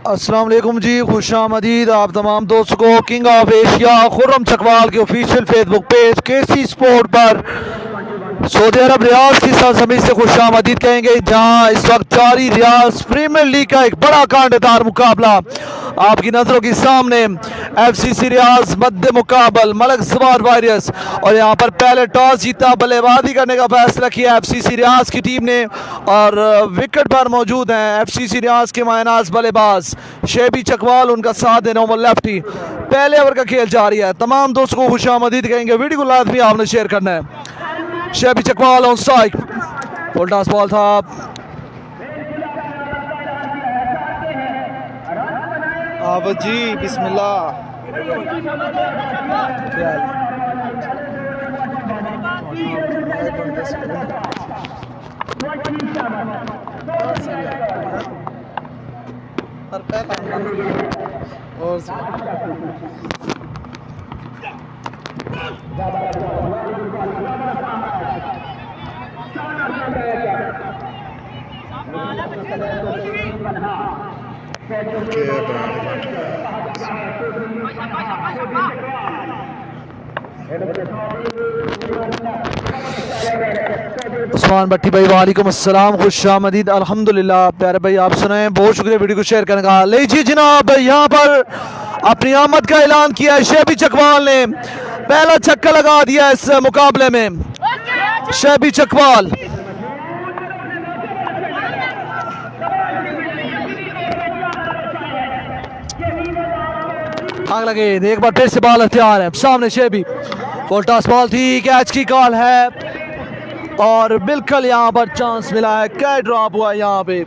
अस्सलाम वालेकुम जी, खुशामदीद आप तमाम दोस्तों को king of Asia Khurram Chakwal के ऑफिशियल फेसबुक पेज केसी स्पोर्ट पर सऊदी अरब रियाज की सरजमीं से खुशामदीद कहेंगे, जहां इस वक्त जारी रियाज प्रीमियर लीग का एक बड़ा कांटेदार मुकाबला आपकी नजरों के सामने। एफसीसी रियाज मध्य मुकाबल मलक जवार वॉरियर्स, और यहां पर पहले टॉस जीता, बल्लेबाजी करने का फैसला किया एफसीसी रियाज की टीम ने, और विकेट पर मौजूद हैं एफसीसी रियाज के मायनाज बल्लेबाज शेबी चकवाल, उनका साथ देने वाला लेफ्टी। पहले ओवर का खेल जारी है, तमाम दोस्तों को खुशामदीद कहेंगे, वीडियो को लाजमी आपने शेयर करना है। शेबी Chakwal on strike, full toss ball था, आवत जी बिस्मिल्लाह। उस्मान भट्टी भाई वालेकुम अस्सलाम, खुशामदीद। अल्हम्दुलिल्लाह प्यारे भाई, आप सुनाए, बहुत शुक्रिया वीडियो को शेयर करने का। लीजिए जनाब, यहाँ पर अपनी आमद का ऐलान किया है शेबी चकवाल ने, पहला छक्का लगा दिया इस मुकाबले में शेबी चकवाल। आग लगे, एक बार फिर से बॉल तैयार है, सामने शेबी, फुल टॉस बॉल थी, कैच की कॉल है, और बिल्कुल यहाँ पर चांस मिला है, कैच ड्रॉप हुआ यहाँ पे।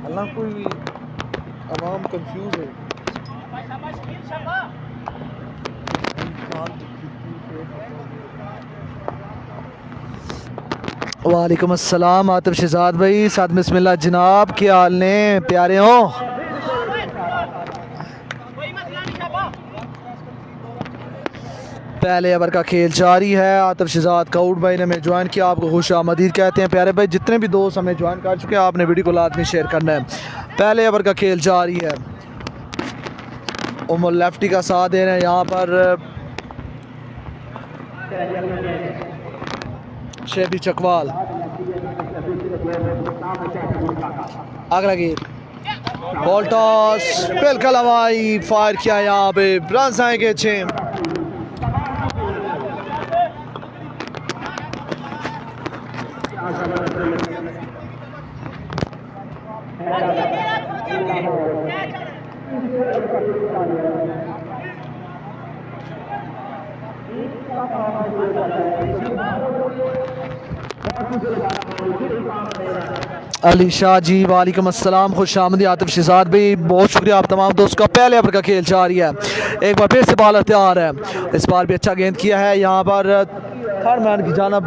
अल्लाह कोई आवाम कंफ्यूज है। वालेकुम अस्सलाम आतिफ शहजाद भाई, साथ में बिस्मिल्लाह जनाब, क्या हाल ने प्यारे हो। पहले ओवर का खेल जारी है, आतिफ शहजाद काउड भाई ने हमें ज्वाइन किया, आपको खुशामदीद कहते हैं प्यारे भाई। जितने भी दोस्त हमें ज्वाइन कर चुके हैं, आपने वीडियो को लाजमी शेयर करना है। पहले ओवर का खेल जारी है, उमर लेफ्टी का साथ दे रहे हैं यहाँ पर शेबी चकवाल। अगला गेम, बॉल टॉस, बिल्कुल हवाई फायर किया, यहाँ पे रन आएंगे 6। अली शाह जी वालेकुम अस्सलाम, खुशामदी। आतिफ शहजाद भाई बहुत शुक्रिया आप तमाम दोस्तों का। पहले ओवर का खेल जारी है, एक बार फिर से बॉलर तैयार है, इस बार भी अच्छा गेंद किया है, यहाँ पर थर्ड मैन की जानब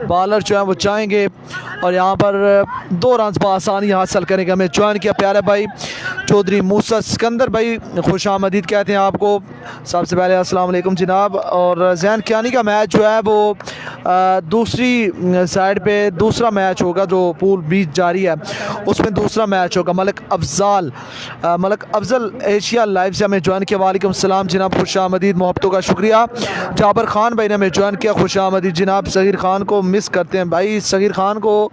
बॉलर जो है वो चाहेंगे, और यहाँ पर 2 रन आसानी हासिल करने का हमें ज्वाइन किया प्यारे भाई चौधरी मूसा सिकंदर भाई, खुशामदीद कहते हैं आपको। सबसे पहले अस्सलाम वालेकुम जनाब। और जैन कियानी का मैच जो है वो दूसरी साइड पे दूसरा मैच होगा, जो पूल 20 जारी है उसमें दूसरा मैच होगा। मलक अफजल एशिया लाइव से हमें ज्वाइन किया, वालेकुम सलाम जनाब, खुशामदीद, मोहब्बतों का शुक्रिया। जाबर खान भाई ने हमें ज्वाइन किया, खुशामदीद जनाब। सगीर खान को मिस करते हैं भाई, सगीर खान को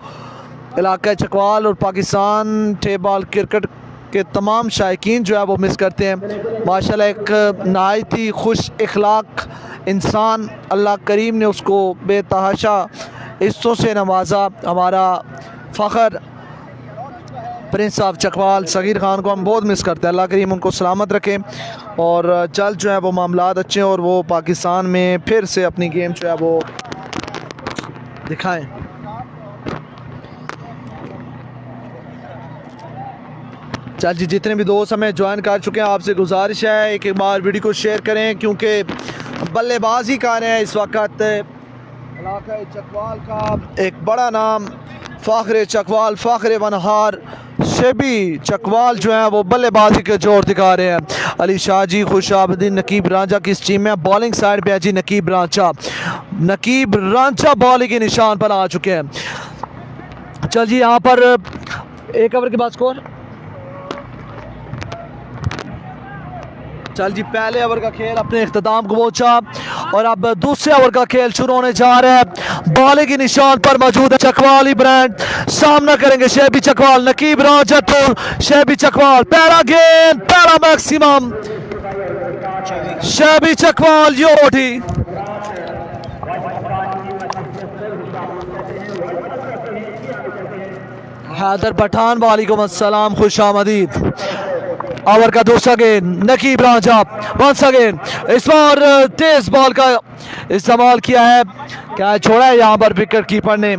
इलाका चकवाल और पाकिस्तान टेबल क्रिकेट के तमाम शायकीन जो है वो मिस करते हैं। माशाल्लाह एक नहायत ही खुश इखलाक इंसान, अल्लाह करीम ने उसको बेतहाशा इज्जतों से नवाजा। हमारा फ़ख्र प्रिंस ऑफ चकवाल सगीर खान को हम बहुत मिस करते हैं। अल्लाह करीम उनको सलामत रखें और जल्द जो है वो मामलात अच्छे और वो पाकिस्तान में फिर से अपनी गेम जो है वो दिखाएं। चल जी, जितने भी दोस्त हमें ज्वाइन कर चुके हैं आपसे गुजारिश है एक बार वीडियो को शेयर करें, क्योंकि बल्लेबाजी कर रहे हैं इस वक्त इलाका चकवाल का एक बड़ा नाम फ़ाखरे चकवाल, फ़ाखरे वनहार शेबी चकवाल जो है वो बल्लेबाजी के जोर दिखा रहे हैं। अली शाह जी, खुशाबुद्दीन, नकीब रांझा किस टीम में? बॉलिंग साइड पे है जी नकीब रांझा बॉलिंग के निशान पर आ चुके हैं। चल जी, यहाँ पर एक ओवर के बाद स्कोर। चल जी, पहले ओवर का खेल अपने इख्तिताम को पहुंचा और अब दूसरे ओवर का खेल शुरू होने जा रहा है। बॉलिंग के निशान पर मौजूद है चकवाली ब्रांड, सामना करेंगे शेबी चकवाल, नकीब रांझा तो शेबी चकवाल। पहला गेंद, पहला मैक्सिमम, शेबी चकवाल योटी। हैदर पठान, वालेकुम अस्सलाम, खुशामदीद। ओवर का दूसरा गेंद, नकीब रांझा वंस अगेन, इस बार तेज बॉल का इस्तेमाल किया है, क्या छोड़ा है यहाँ पर विकेट कीपर ने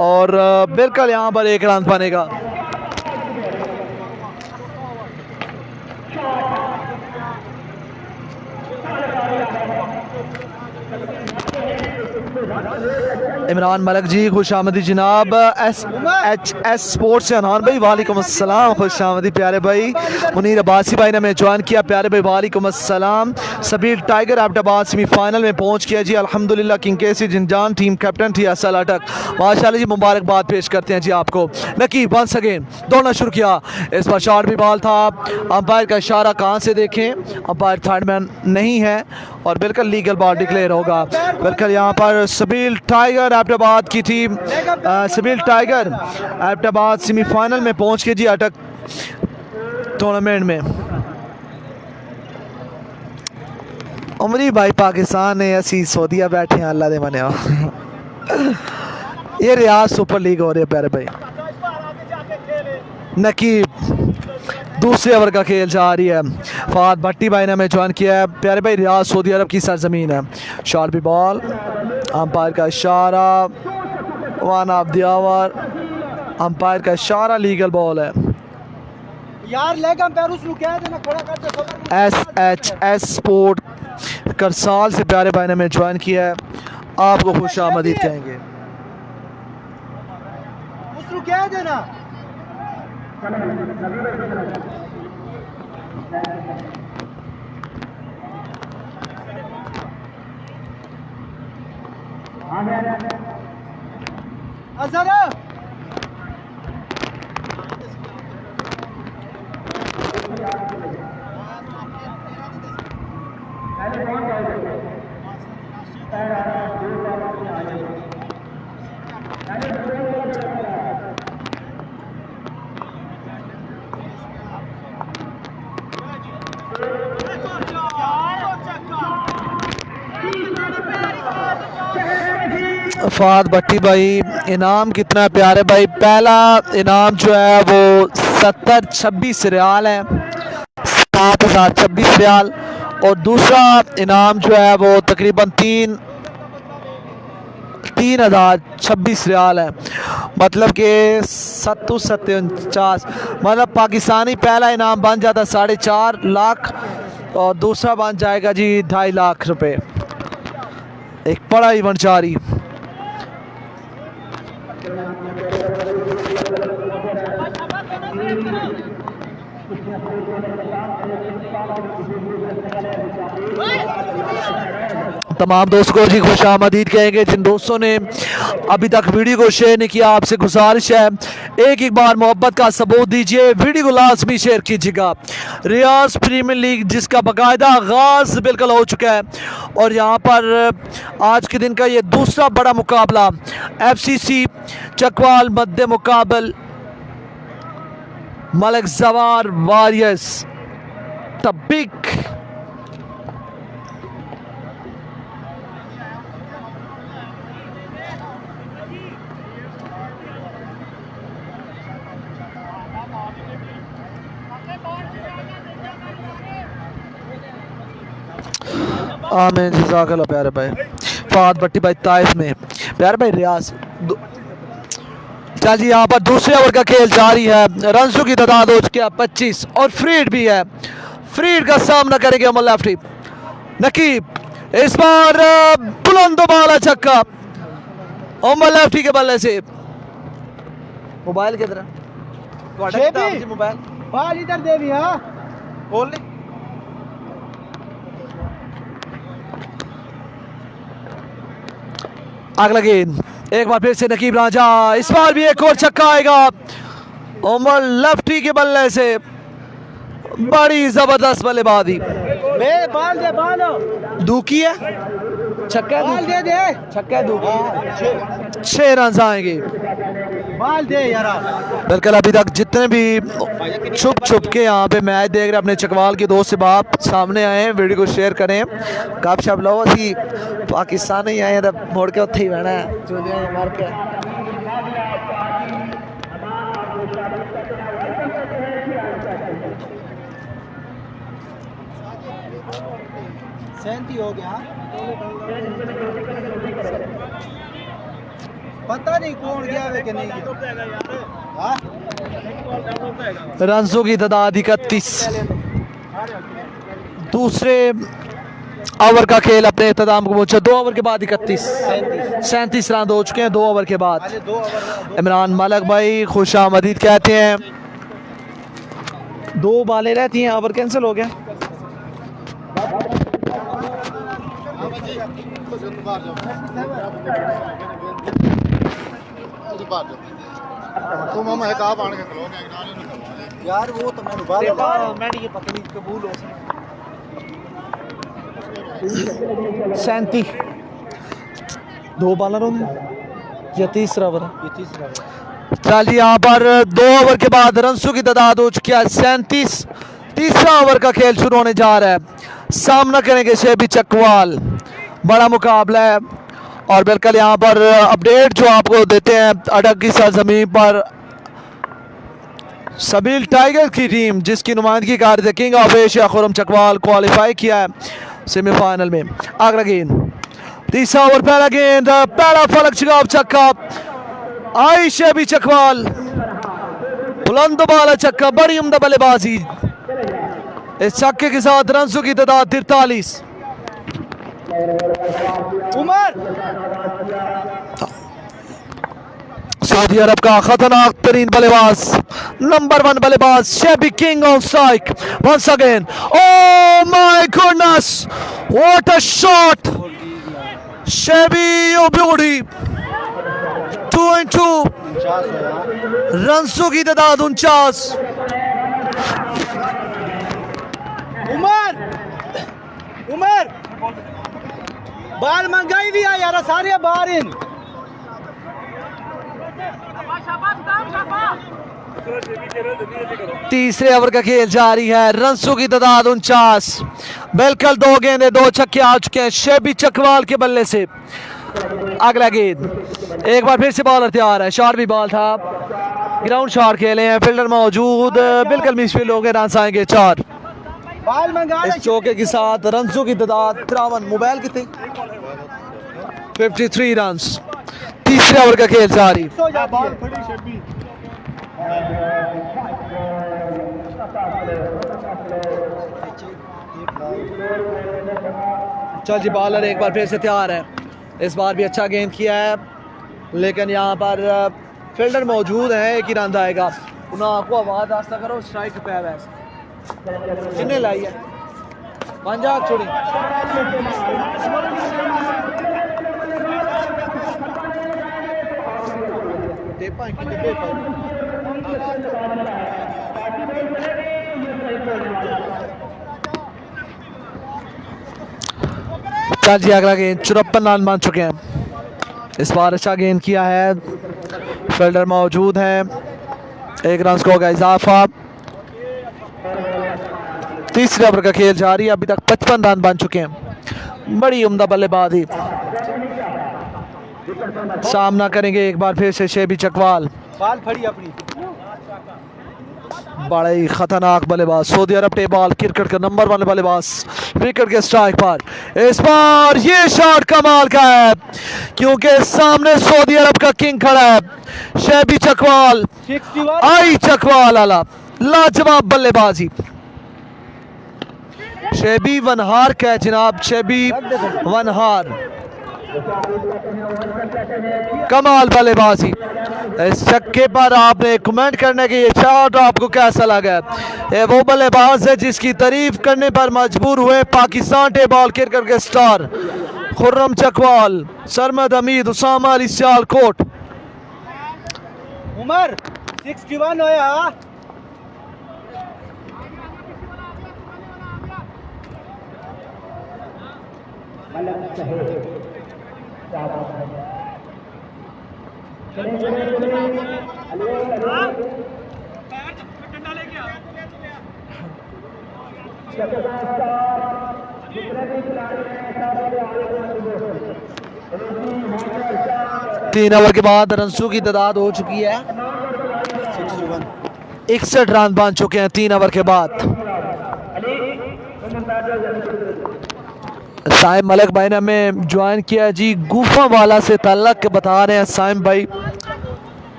और बिल्कुल यहाँ पर एक रन बनेगा। इमरान मलक जी, खुशामदी जनाब। SHS स्पोर्ट्स से अनहान भाई, वालेकुम अस्सलाम, खुशामदी प्यारे भाई। मुनीर अब्बासी भाई ने हमें ज्वाइन किया, प्यारे भाई वालेकुम अस्सलाम। सबीर टाइगर एबटाबाद सेमीफाइनल में पहुंच गया जी अल्हम्दुलिल्लाह। किंग केसी जिंजान टीम कैप्टन थी असल अटक, माशाल्लाह जी, मुबारकबाद पेश करते हैं जी आपको। नकीब वंस अगेन दौड़ना शुरू किया, इस बार शॉट भी बॉल था। अंपायर का इशारा कहाँ से देखें, अंपायर थर्ड मैन नहीं है और बिल्कुल लीगल बॉल डिक्लेयर होगा। बिल्कुल यहाँ पर सबील टाइगर एबटाबाद की टीम, सबील टाइगर एबटाबाद सेमीफाइनल में पहुंच के जी अटक टूर्नामेंट में। उमरी भाई पाकिस्तान ने असी सऊदीया बैठे हैं, अल्लाह दे मने ये रियाज सुपर लीग हो रही है प्यारे भाई। नकीब दूसरे ओवर का खेल जा रही है। फाद भट्टी भाई ने हमें ज्वाइन किया है, प्यारे भाई रियाज सऊदी अरब की सरजमीन है। शॉट भी बॉल, अंपायर का इशारा, one of the over, umpire का इशारा, लीगल बॉल है यार। लेग अंपायर उसनु कह देना खड़ा कर दे। SHS स्पोर्ट करसाल से प्यारे भाई ने हमें ज्वाइन किया है, आपको खुश आमदीद कहेंगे। उसनु कह देना। अजहर फाद भट्टी भाई, इनाम कितना प्यारे भाई। पहला इनाम जो है वो 70-26 रियाल है, 7026 रियाल, और दूसरा इनाम जो है वो तकरीबन 3026 रियाल है, मतलब कि 749, मतलब पाकिस्तानी पहला इनाम बन जाता 4.5 लाख और दूसरा बन जाएगा जी 2.5 लाख रुपए। एक बड़ा इवेंट जारी। तमाम दोस्तों को जी खुश आमदीद कहेंगे। जिन दोस्तों ने अभी तक वीडियो को शेयर नहीं किया, आपसे गुजारिश है एक बार मोहब्बत का सबूत दीजिए, वीडियो को लाजमी शेयर कीजिएगा। रियाज प्रीमियर लीग जिसका बाकायदा आगाज बिल्कुल हो चुका है और यहाँ पर आज के दिन का ये दूसरा बड़ा मुकाबला FCC चकवाल मध्य मुकाबल मलिक जवार वॉरियर्स द बिग आमीन जज़ाकल्लाह प्यारे भाई। फात भट्टी भाई ताइफ में प्यारे भाई रियाज चल जी यहाँ पर दूसरे ओवर का खेल जारी है। रनों की तादाद हो चुकी है 25 और फ्रीड भी है। फ्रीड का सामना करेंगे उमर लेफ्टी। नकीब इस बार बुलंद बाला छक्का उमर लेफ्टी के बल्ले से। मोबाइल किधर है? मोबाइल बाल इधर दे भी हाँ बोल ले। अगला गेंद एक बार फिर से नकीब राजा। इस बार भी एक और छक्का आएगा उमर लेफ्टी के बल्ले से। बड़ी जबरदस्त बल्लेबाजी। बाल दे बाल दूकी है छक्का बाल दे दे छक्का दूकी 6 रन आएंगे। बाल दे यार। बिल्कुल अभी तक जितने भी छुप छुप के यहाँ पे मैच देख रहे अपने चकवाल के दोस्त से बाप सामने आए हैं वीडियो को शेयर करें गप शप लो। असी पाकिस्तान ही आए हैं तो मुड़ के उत्थे ही बहना है चूदियां मार के। सैंती हो गया पता नहीं कौन गया वे कि नहीं गया। रनों की तादाद 31। दूसरे ओवर का खेल अपने इख्तिताम को पहुंचा। 2 ओवर के बाद 37 रन हो चुके हैं 2 ओवर के बाद। इमरान मलिक भाई खुश आमदीद कहते हैं। 2 बालें रहती हैं ओवर कैंसिल हो गया। यार वो तो मैंने ये पकड़ी कबूल हो 37 2 बॉलर या तीसरा ओवर ये तीसरा चल जी यहाँ पर 2 ओवर के बाद रनों की तादाद हो चुकी है 37। तीसरा ओवर का खेल शुरू होने जा रहा है। सामना करेंगे शेबी चकवाल। बड़ा मुकाबला है और बिल्कुल यहाँ पर अपडेट जो आपको देते हैं अटक की सरजमीन पर सबील टाइगर की टीम जिसकी नुमाइंदगी कर रही king of Asia Khurram Chakwal qualify किया है सेमीफाइनल में। अगला गेंद तीसरा ओवर पहला गेंद पहला फलक शिगाब छक्का आई शेबी चकवाल। बुलंद बाला छक्का बड़ी उम्दा बल्लेबाजी। इस छक्के के साथ रनों की तादाद 43। उमर सऊदी अरब का खतरनाक तरीन बल्लेबाज नंबर 1 बल्लेबाज शेबी किंग ऑफ साइक once again. Oh my goodness what a shot शेबी ओ ब्यूटी 2-2 रनों की तादाद 49। उमर बाल मंगाई भी है यार सारे बाहर इन तीसरे ओवर का खेल जारी है। रनों की तादाद 49। बिल्कुल 2 गेंदे 2 छक्के आ चुके हैं शेबी चकवाल के बल्ले से। अगला गेंद एक बार फिर से बॉलर तैयार है। शॉट भी बॉल था ग्राउंड शॉट खेले हैं फील्डर मौजूद बिल्कुल मिसफील्ड हो गए। रन आएंगे 4। बाल मंगा इस चौके के साथ रनों की तादाद 53। मोबाइल कितने 53 रन। तीसरे ओवर का खेल जारी। चल जी बॉलर एक बार फिर से तैयार है। इस बार भी अच्छा गेंद किया है लेकिन यहाँ पर फील्डर मौजूद है। एक ही रन आएगा। उन्हें आपको आवाज रास्ता करो स्ट्राइक पे है किन्ने लाई है 5 छोड़ी। चल जी अगला गेंद 54 रन बन चुके हैं। इस बार अच्छा गेंद किया है फील्डर मौजूद है। 1 रन को होगा इजाफा। तीसरे ओवर का खेल जारी। अभी तक 55 रन बन चुके हैं। बड़ी उम्दा बल्लेबाजी। सामना करेंगे एक बार फिर से शेबी चकवाल। बाल फड़ी अपनी बड़ा ही खतरनाक बल्लेबाज सऊदी अरब टे बॉल, क्रिकेट का नंबर 1 बल्लेबाज विकेट के स्ट्राइक पर। इस बार ये शॉट कमाल का है क्योंकि सामने सऊदी अरब का किंग खड़ा है शैबी चकवाल। 61 आई चकवाल आला लाजवाब बल्लेबाजी। शैबी वनहार का है जनाब, शैबी वनहार कमाल बल्लेबाजी। इस छक्के पर आपने कमेंट करने की ये शॉट आपको कैसा लगा? ये वो बल्लेबाज है जिसकी तारीफ करने पर मजबूर हुए पाकिस्तान टे बॉल क्रिकेट के स्टार खुर्रम चकवाल, सरमद हमीद, उसामा अली सियालकोट। उमर 61 होया। तीन ओवर के बाद रनों की तादाद हो चुकी है 61 रन बन चुके हैं 3 ओवर के बाद। साइम मलिक भाई ने हमें ज्वाइन किया जी, गुफा वाला से ताल्लुक बता रहे हैं साइम भाई।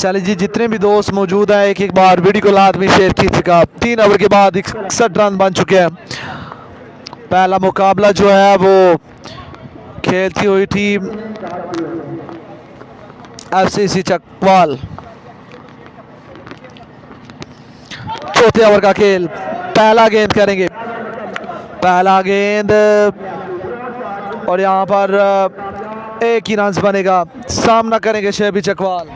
चलिए जी, जितने भी दोस्त मौजूद हैं एक बार वीडियो को लाजमी शेयर कीजिएगा। 3 ओवर के बाद 61 रन बन चुके हैं। पहला मुकाबला जो है वो खेलती हुई थी FCC चकवाल। चौथे ओवर का खेल, पहला गेंद करेंगे, पहला गेंद और यहाँ पर एक ही रन बनेगा। सामना करेंगे शैबी चकवाल।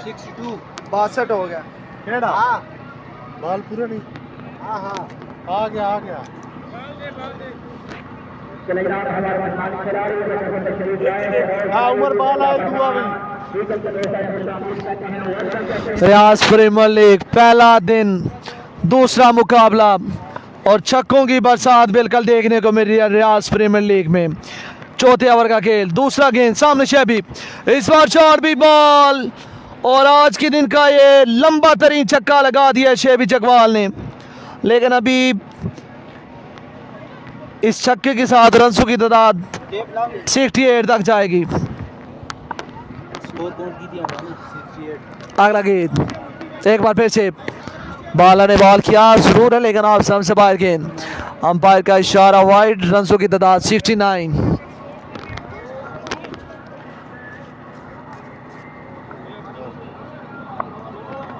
62 62 हो गया। केड़ा बाल पूरा नहीं। हाँ हाँ आ गया आ गया। हाँ उमर बाल आए दुआ में। रियाज प्रीमियर लीग पहला दिन, दूसरा मुकाबला और छक्कों की बरसात बिल्कुल देखने को मिल रही है रियाज प्रीमियर लीग में। चौथे ओवर का खेल, दूसरा गेंद, सामने शैबी, इस बार शॉट भी बॉल और आज के दिन का ये लंबा तरीन छक्का लगा दिया शैबी चकवाल ने। लेकिन अभी इस छक्के के साथ रनों की तादाद 68 तक जाएगी। स्कोर कौन की दिया 68। अगला गेंद, एक बार फिर से बॉलर ने बॉल किया जरूर है लेकिन आप समझ से बाहर गेंद, अंपायर का इशारा वाइड। रनों की तादाद 69।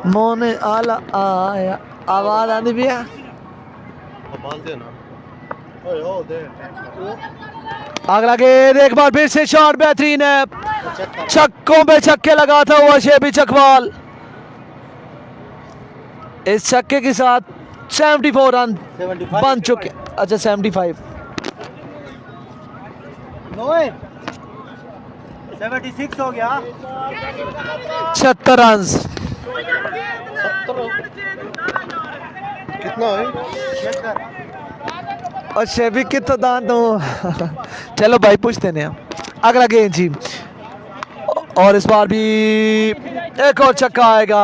मोने आला आया, आवाज आनी भी है। बाल देना। ओए ओ दे। अगला गेंद, एक बार फिर से शॉट बेहतरीन है, छक्कों पे छक्के लगाता हुआ शैबी चकवाल। इस छक्के के साथ 74 रन 75 बन चुके। अच्छा 75। नोए 76 हो गया। 76 रन। कितना है? और शैबी की तो दान तो चलो भाई पूछते हैं। अगला गेंद जी, और इस बार भी एक और छक्का आएगा।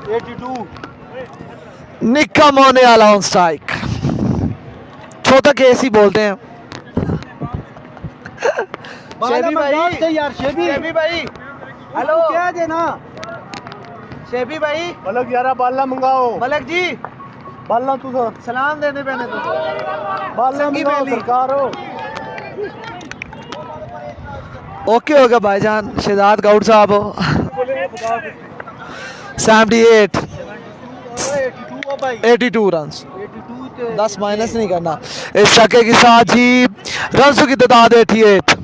82 निक्का मोने आला ऑन स्ट्राइक, छोटा केस ही बोलते हैं। शेबी भाई से यार, शेबी भाई, हेलो क्या देना। शैबी भाई, मलक यारा बाला मंगाओ। मलक जी बाला तू तो सलाम देने पहने तो बाला संगी मंगाओ बेली। सरकार हो। ओके होगा भाईजान, शहजाद गौड़ साहब हो। 78 82 रन, 10 माइनस नहीं करना। इस छक्के के साथ ही रनों की तादाद 88।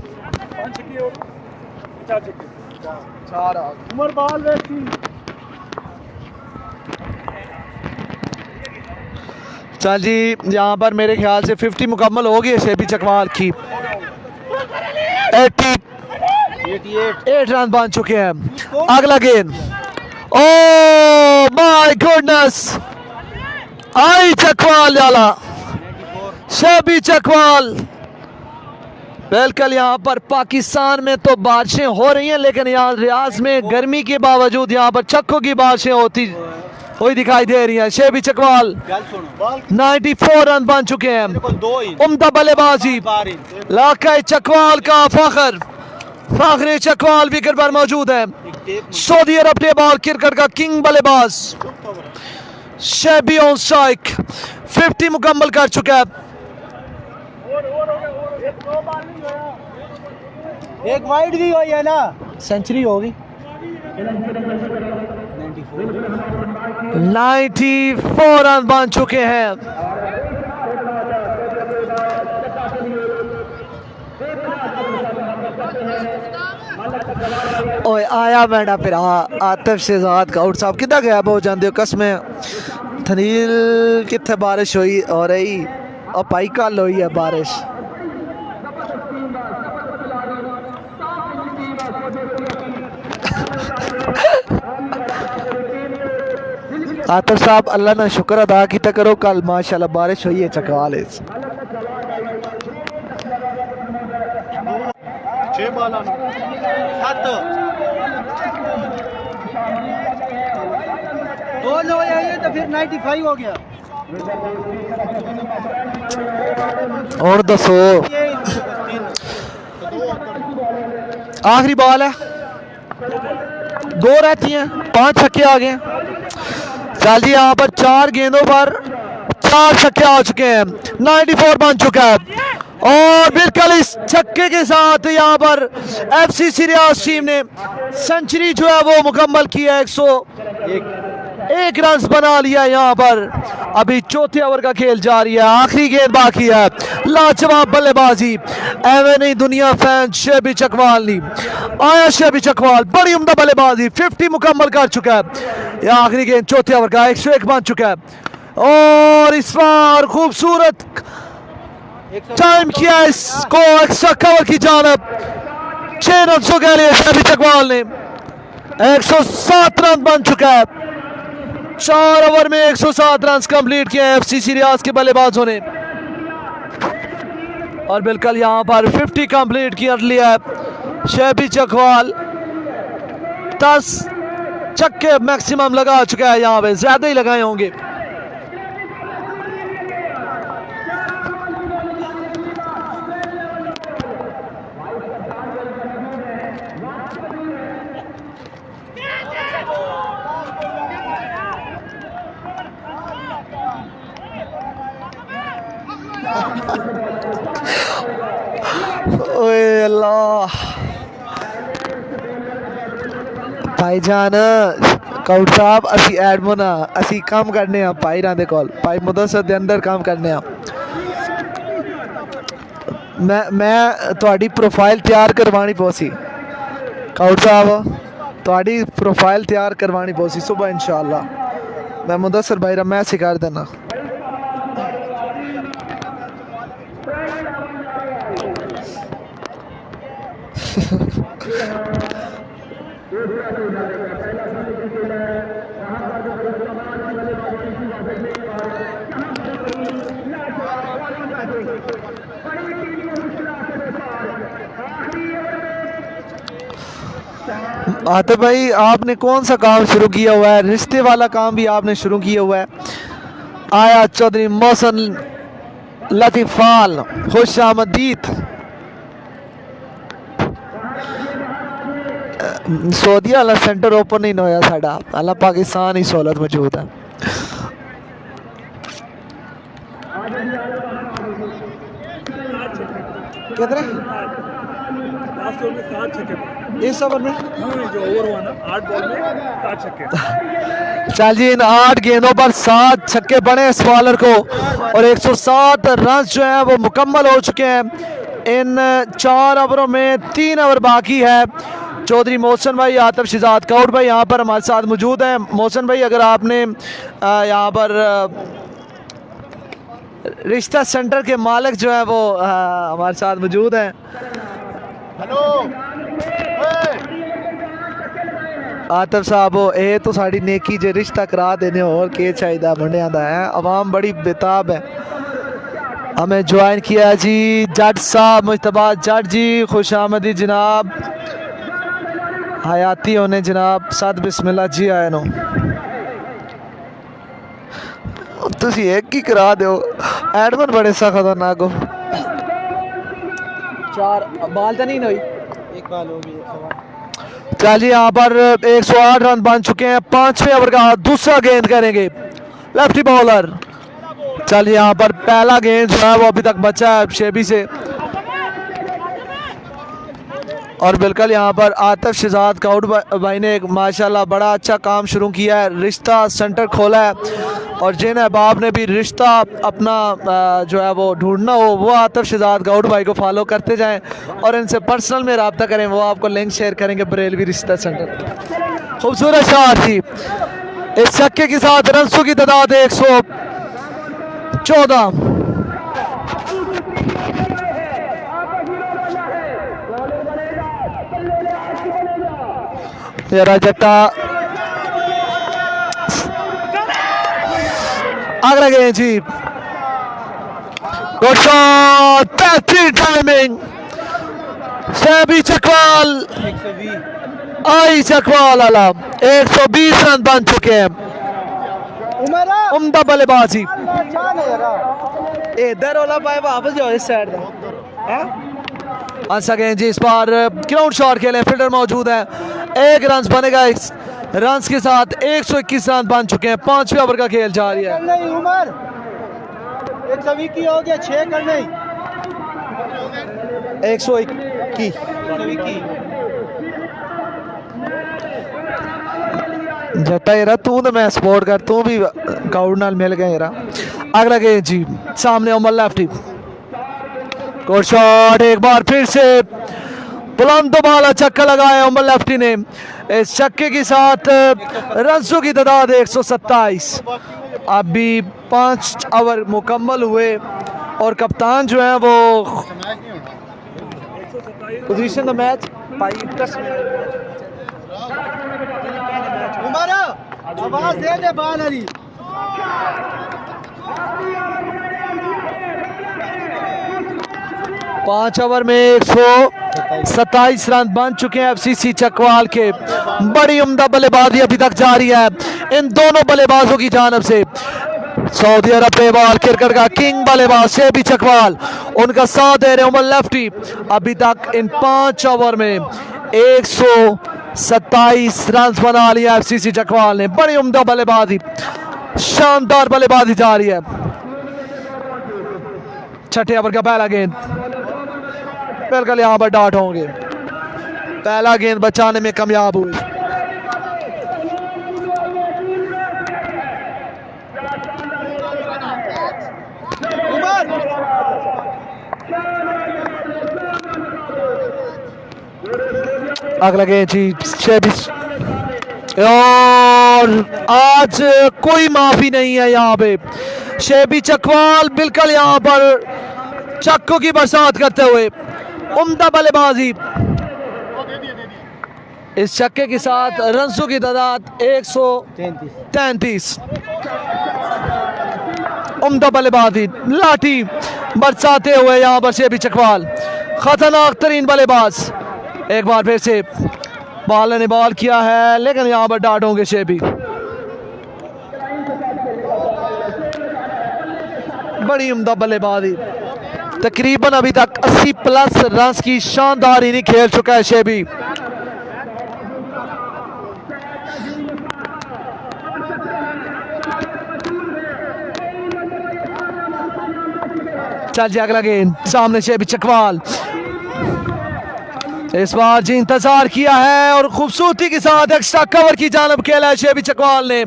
उमर बाल वैसी। चल जी, यहाँ पर मेरे ख्याल से 50 मुकम्मल हो गई है शैबी चकवाल की। 88 रन बन चुके हैं। अगला गेंद, ओ माय गुडनेस, आई चकवाल वाला शैबी चकवाल बिल्कुल यहाँ पर पाकिस्तान में तो बारिशें हो रही हैं, लेकिन यहाँ रियाज में गर्मी के बावजूद यहाँ पर छक्कों की बारिशें होती हुई दिखाई दे रही हैं। शेबी चकवाल गल सुनो 94 रन बन चुके हैं। दो ही उम्दा बल्लेबाजी लाके चकवाल का फखरे चकवाल विकेट पर मौजूद है। सऊदी अरब प्ले बॉल क्रिकेट का किंग बल्लेबाज शेबी ऑन स्ट्राइक 50 मुकम्मल कर चुका है। एक वाइड भी हुई है ना, सेंचुरी होगी। 94 रन बन चुके हैं। ओए आया मैडा फिर आतिफ शहजाद का आउट साहब किदा गया बहुत जाते हो कसमें थनील कितने बारिश हुई हो रही और पाई कल हुई है बारिश। आतिफ साहब अल्लाह ना शुक्र अदा किया करो, कल माशाल्लाह बारिश हुई है चकवाल। 6 बॉल आना 7 दो लो ये तो फिर 95 हो गया। और दसो आखिरी बॉल है, 2 रहती हैं, 5 छक्के आ गए। चल जी यहाँ पर 4 गेंदों पर 4 छक्के आ चुके हैं। 94 बन चुका है और बिल्कुल इस छक्के के साथ यहाँ पर एफसीसी रियाज टीम ने सेंचुरी जो है वो मुकम्मल किया। 101 रन बना लिया। यहाँ पर अभी चौथे ओवर का खेल जारी है, आखिरी गेंद बाकी है। लाजवाब बल्लेबाजी एवं नहीं दुनिया फैन शेबी चकवाल ने आया। शेबी चकवाल बड़ी उम्दा बल्लेबाजी 50 मुकम्मल कर चुका है। यह आखिरी गेंद चौथे ओवर का 101 बन चुका है और इस बार खूबसूरत टाइम किया इसको एक्स्ट्रा कवर की जानब 6 रन के लिए शेबी चकवाल ने 107 रन बन चुका है। 4 ओवर में 107 रन कंप्लीट किए एफसीसी रियाज के बल्लेबाजों ने और बिल्कुल यहां पर 50 कंप्लीट कर लिया है शेबी चकवाल। 10 छक्के मैक्सिमम लगा चुका है, यहां पे ज्यादा ही लगाए होंगे। ओए अल्लाह भाईजान कौड़ साहब असी एडमोना असी काम करने आ भाई रांदे कॉल भाई मुदस्सर दे अंदर काम करने आ। मैं ਤੁਹਾਡੀ प्रोफाइल तैयार करवानी पौसी कौड़ साहब, ਤੁਹਾਡੀ प्रोफाइल तैयार करवानी पौसी सुबह इंशाल्लाह। मैं मुदस्सर भाई रा मैं सिखा देना। आतिफ भाई आपने कौन सा काम शुरू किया हुआ है? रिश्ते वाला काम भी आपने शुरू किया हुआ है। आया चौधरी मोहसन लतीफाल खुश आमदीद। सऊदी वाला सेंटर ओपन नहीं होया साडा, हालां पाकिस्तान ही सहूलत मौजूद है। कितने इस ओवर में जो ओवर हुआ ना 8 बॉल में 7 छक्के। चल जी इन 8 गेंदों पर 7 छक्के बने इस बॉलर को और 107 रन जो है वो मुकम्मल हो चुके हैं। इन 4 ओवरों में 3 ओवर बाकी है। चौधरी मोहसन भाई, आतिफ शहजाद काउट भाई यहाँ पर हमारे साथ मौजूद हैं। मोहसन भाई अगर आपने यहाँ पर रिश्ता सेंटर के मालिक जो है वो हमारे साथ मौजूद हैं। हेलो आतिफ साहब ये तो साड़ी नेकी जे रिश्ता करा देने और के चाहिए मुंडिया दा है। अवाम बड़ी बेताब है, हमें ज्वाइन किया जी जज साहब मुश्तबा जज जी, खुश आमदी जनाब, हयाती होने जनाब, सद बिस्मिल्लाह जी आए नो तुसी एक ही करा दो, एडमन बड़े सा खतरनाक हो। 4 बाल तो नहीं हुई, एक बाल होगी। चलिए यहाँ पर 108 रन बन चुके हैं। 5वें ओवर का दूसरा गेंद करेंगे लेफ्टी बॉलर। चलिए यहाँ पर पहला गेंद जो है वो अभी तक बचा है शेबी से, और बिल्कुल यहाँ पर आतिफ शहजाद काउड भाई ने एक माशाल्लाह बड़ा अच्छा काम शुरू किया है, रिश्ता सेंटर खोला है, और जिन अहबाब ने भी रिश्ता अपना जो है वो ढूंढना हो वो आतिफ शहजाद काउड भाई को फॉलो करते जाएं और इनसे पर्सनल में रब्ता करें, वो आपको लिंक शेयर करेंगे बरेलवी रिश्ता सेंटर। खूबसूरत शॉट थी, इस छक्के के साथ रनों की तादाद 114। जरा जट्टा अगला गेंद जी, गुड शॉट, बेहतरीन टाइमिंग, शेबी चकवाल, 120 आई चकवाल आला। 120 रन बन चुके हैं। उमर उम्दा बल्लेबाजी, इधर वाला भाई वापस जाओ इस साइड गेंद जी, इस बार ग्राउंड शॉट खेले, फील्डर मौजूद है, 1 रन बनेगा। इस रन के साथ 121 रन बन चुके हैं। 5वें ओवर का खेल जारी है। नहीं उमर 120 की हो गया, 6 कर नहीं 121 जट्टा येरा तू तो मैं सपोर्ट कर, तू भी काउड नाल मिल गया येरा। अगला गेंद जी, सामने उमर लेफ्टी, गुड शॉट, एक बार फिर से बुलंद वाला छक्का लगाया उमर लेफ्टी ने। इस छक्के के साथ रनों की तादाद 127। अभी 5 ओवर मुकम्मल हुए और कप्तान जो है वो पोजीशन द मैच उमर आवाज दे दे बाल हरी। 5 ओवर में 127 रन बन चुके हैं एफसीसी चकवाल के। बड़ी उम्दा बल्लेबाजी अभी तक जारी है इन दोनों बल्लेबाजों की जानब से। सऊदी अरब पे बॉल, क्रिकेट का किंग बल्लेबाज शेबी चकवाल, उनका साथ दे रहे उमर लेफ्टी। अभी तक इन 5 ओवर में 127 रन बना लिया एफसीसी चकवाल ने। बड़ी उम्दा बल्लेबाजी, शानदार बल्लेबाजी जारी है। 6ठे ओवर का पहला गेंद, बिल्कुल यहाँ पर डॉट होंगे, पहला गेंद बचाने में कामयाब हुए। अगला गेंद जी, 26, और आज कोई माफी नहीं है यहाँ पे। शेबी चकवाल बिल्कुल यहाँ पर चक्कों की बरसात करते हुए, उम्दा बल्लेबाजी। इस छक्के के साथ रनों की तादाद 133। उम्दा बल्लेबाजी, लाठी बरसाते हुए यहाँ पर शेबी चकवाल, खतरनाक तरीन बल्लेबाज। एक बार फिर से बॉलर ने बॉल किया है, लेकिन यहाँ पर डाट होंगे शेबी। बड़ी उम्दा बल्लेबाजी, तकरीबन अभी तक 80+ रन की शानदार इनिंग खेल चुका है शेबी। चल जी अगला गेंद, सामने शेबी चकवाल, इस बार जी इंतजार किया है और खूबसूरती के साथ एक्स्ट्रा कवर की जानब खेला है शेबी चकवाल ने।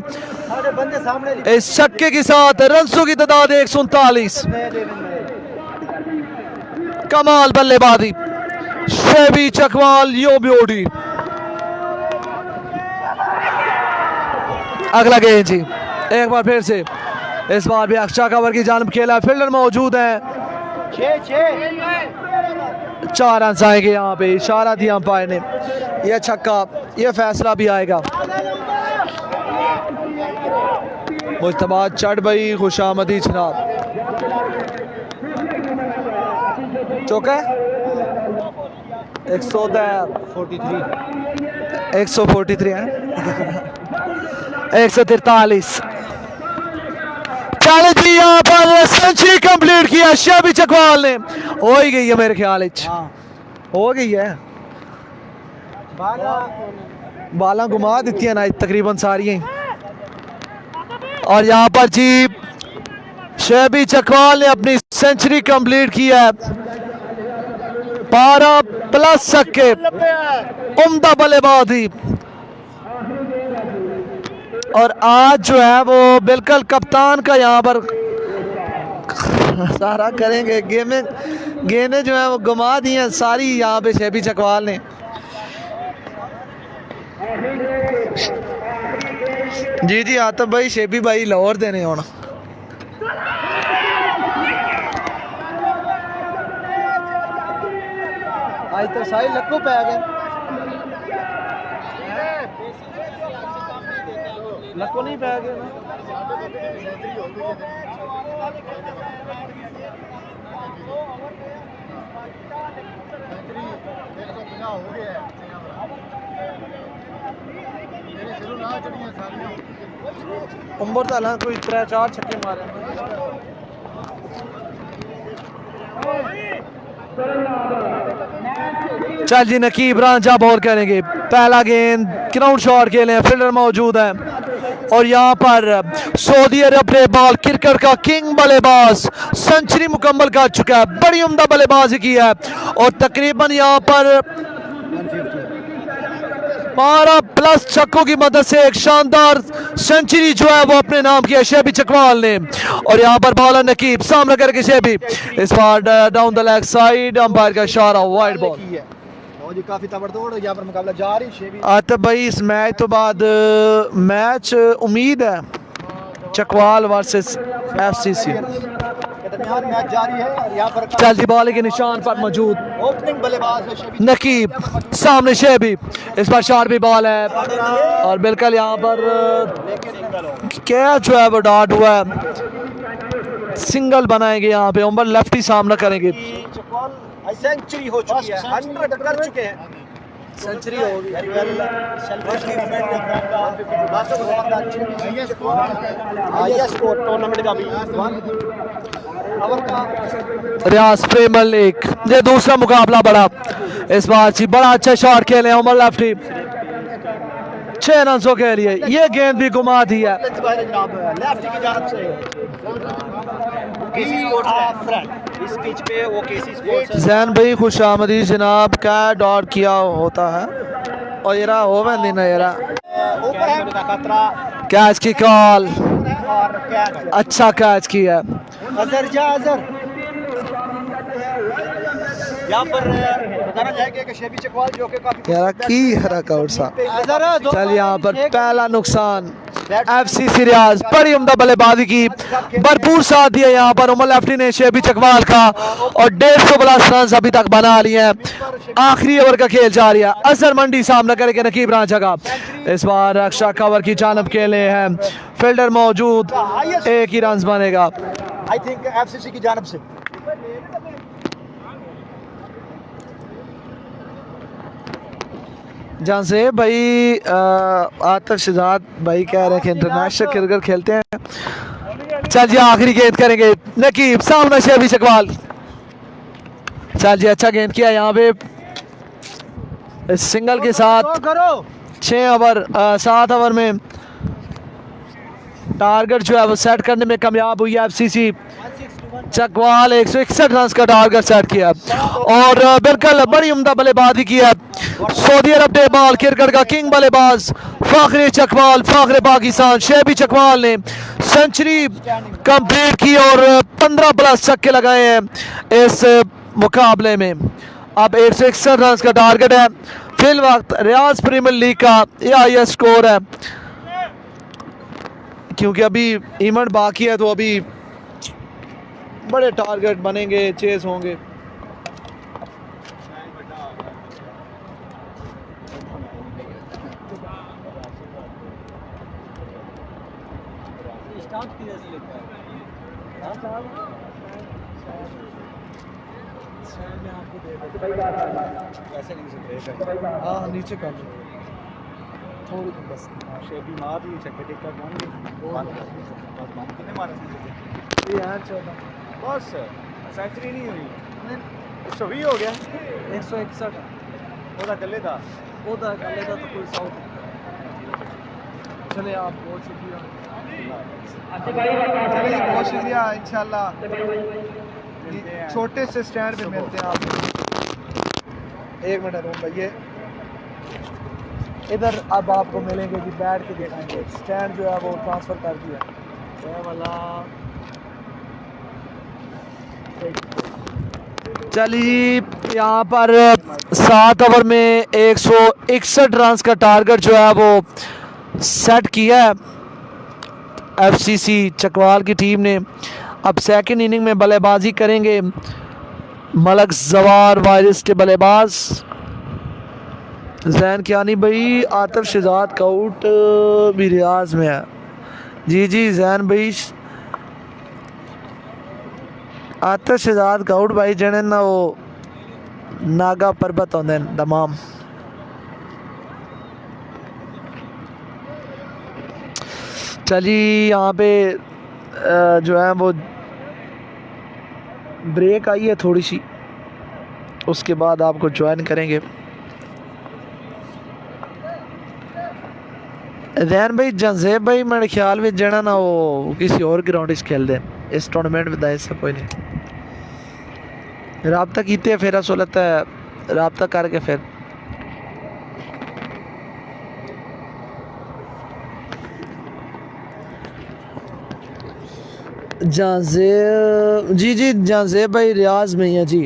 इस छक्के के साथ रनों की तादाद 139। कमाल बल्लेबाजी, शेबी चकवाल यो ब्यूटी। अगला गेंद जी, एक बार फिर से, इस बार भी एक्स्ट्रा कवर की जानब खेला, फील्डर मौजूद है। 4 रन आएंगे यहाँ पे, इशारा दिया अंपायर ने, यह छक्का, यह फैसला भी आएगा। मुश्तबा चढ़ भाई, खुशामदी जनाब। चौका 143 है 143। चल जी यहाँ पर सेंचुरी कंप्लीट किया शबी चकवाल ने। हो ही गई है मेरे ख्याल हो गई है। बाला घुमा दी है ना तकरीबन सारी। और यहाँ पर जी शबी चकवाल ने अपनी सेंचुरी कंप्लीट की है। 12 प्लस छक्के, उम्दा बल्लेबाजी। और आज जो है वो बिल्कुल कप्तान का यहाँ पर सारा करेंगे। गेंदें जो है वो घुमा दी हैं सारी यहाँ पे शबी चकवाल ने। जी जी आतब भाई शेबी भाई लाहौर देने होना। आज तो साई लक्को पै गए लक्को नहीं पै गए ना। उम्र तो हालांकि कोई 3-4 छक्के मारे। चल जी नकीब रांझा बॉल करेंगे। पहला गेंद ग्राउंड शॉट खेले, फील्डर मौजूद है। और यहाँ पर सऊदी अरब ने बॉल क्रिकेट का किंग बल्लेबाज सेंचुरी मुकम्मल कर चुका है। बड़ी उम्दा बल्लेबाजी की है और तकरीबन यहाँ पर 12 प्लस छक्कों की मदद से एक शानदार सेंचुरी जो है वो अपने नाम किया शबी चकवाल ने। और यहाँ पर बॉलर नकीब सामने करके शबी इस बार down the leg side, umpire का इशारा, वाइड बॉल। जी काफी ताबड़तोड़ यहाँ पर मुकाबला जारी। शेबी आतब भाई इस मैच तो बाद मैच उम्मीद है चकवाल वर्सेस FCC दरमियान मैच जारी है। और यहाँ पर चल जी बॉल के निशान पर मौजूद ओपनिंग बल्लेबाज है शेबी नकीब, सामने शेबी, इस पर शॉट भी बॉल है और बिल्कुल यहाँ पर क्या जो है वो डॉट हुआ है। सिंगल बनाएंगे यहाँ पे, उमर लेफ्टी सामना करेंगे। सेंचुरी हो चुकी है, 100 कर चुके हैं। सेंचुरी हो गई। टूर्नामेंट का भी रियाज प्रीमियर लीग ये दूसरा मुकाबला बड़ा इस बार जी। बड़ा अच्छा शॉट खेले उमर लेफ्टी, 6 रनों के लिए। ये गेंद भी घुमा दी है। लेफ्ट की जानब से केसी स्पोर्ट्स है इस पिच पे, वो केसी स्पोर्ट्स है। जैन भाई खुश आमदी जनाब। क्या डॉट किया होता है और ये रहा हो बंदी ना ये रहा ऊपर है खतरा कैच की कॉल। और कैच अच्छा कैच किया। अजहर जा अजहर। यहाँ पर बताना चाहेंगे कि शेबी चकवाल जो कि काफी यार की हरा कौर सा। अजहर चल यहाँ पर पहला नुकसान FCC रियाज। बड़ी उम्दा बल्लेबाजी की, भरपूर साथ दिया यहाँ पर उमर लेफ्टी ने शेबी चकवाल का और 150 प्लस रन अभी तक बना लिए हैं। आखिरी ओवर का खेल जारी है। अजहर मंडी सामना करके नकीब रांझा का इस बार रक्षा कवर की जानब खेले हैं, फील्डर मौजूद, एक ही रन बनेगा। आई थिंक FCC की जानब से। जहाँ से भाई आतिफ शहजाद भाई कह रहे हैं कि इंटरनेशनल क्रिकेट खेलते हैं। चल जी आखिरी गेंद करेंगे नकीब, सामने शेबी चकवाल। चल जी अच्छा गेंद किया यहाँ पे इस सिंगल के साथ। 7 ओवर में टारगेट जो है वो सेट करने में कामयाब हुई है FCC चकवाल। 161 रन का टारगेट सेट किया और बिल्कुल बड़ी उम्दा बल्लेबाजी की है सऊदी अरब ने बॉल क्रिकेट का किंग बल्लेबाज फाखरे चकवाल, फाखरे पाकिस्तान शेबी चकवाल ने सेंचुरी कंप्लीट की और 15 प्लस छक्के लगाए हैं इस मुकाबले में। अब 161 रन का टारगेट है। फिल वक्त रियाज प्रीमियर लीग का यह हाईएस्ट स्कोर है, क्योंकि अभी इवेंट बाकी है तो अभी बड़े टारगेट बनेंगे, चेस होंगे। ऐसे नहीं सकते हाँ नीचे कर लो थोड़ी देर बस शेपी मार ली छक्के टिक्का कौन कितने मारे ये यार 14 बस सेंचुरी नहीं हुई 120 हो गया 161 ਉਹਦਾ ਕੱਲੇ ਦਾ वो तो कर लेता तो कोई साउथ चले आप बहुत शुक्रिया चलिए बहुत शुक्रिया इंशाल्लाह छोटे से स्टैंड पे मिलते हैं आप एक मिनट रूम भैया इधर अब आपको मिलेंगे जी बैठ के दिखाएंगे स्टैंड जो है वो ट्रांसफ़र कर दिया ये वाला चलिए यहाँ पर 7 ओवर में 161 रन का टारगेट जो है वो सेट किया है एफसीसी चकवाल की टीम ने। अब सेकंड इनिंग में बल्लेबाजी करेंगे मलक जवार वायरस के बल्लेबाज जैन कियानी भाई। आतिफ शहजाद का आउट भी रियाज में है जी जैन भाई आतिफ शहजाद का आउट भाई जने ना वो नागा पर्वत होंगे दमाम। चलिए यहाँ पे जो है वो ब्रेक आई है थोड़ी सी उसके बाद आपको ज्वाइन करेंगे। रैन भाई जंजेब भाई मेरे ख्याल में जना ना वो किसी और ग्राउंड खेल दें इस टूर्नामेंट में हिस्सा कोई नहीं राबता कीते फिर असोलत है राबता करके फिर जाजेब जी जाजेब भाई रियाज में ही है जी।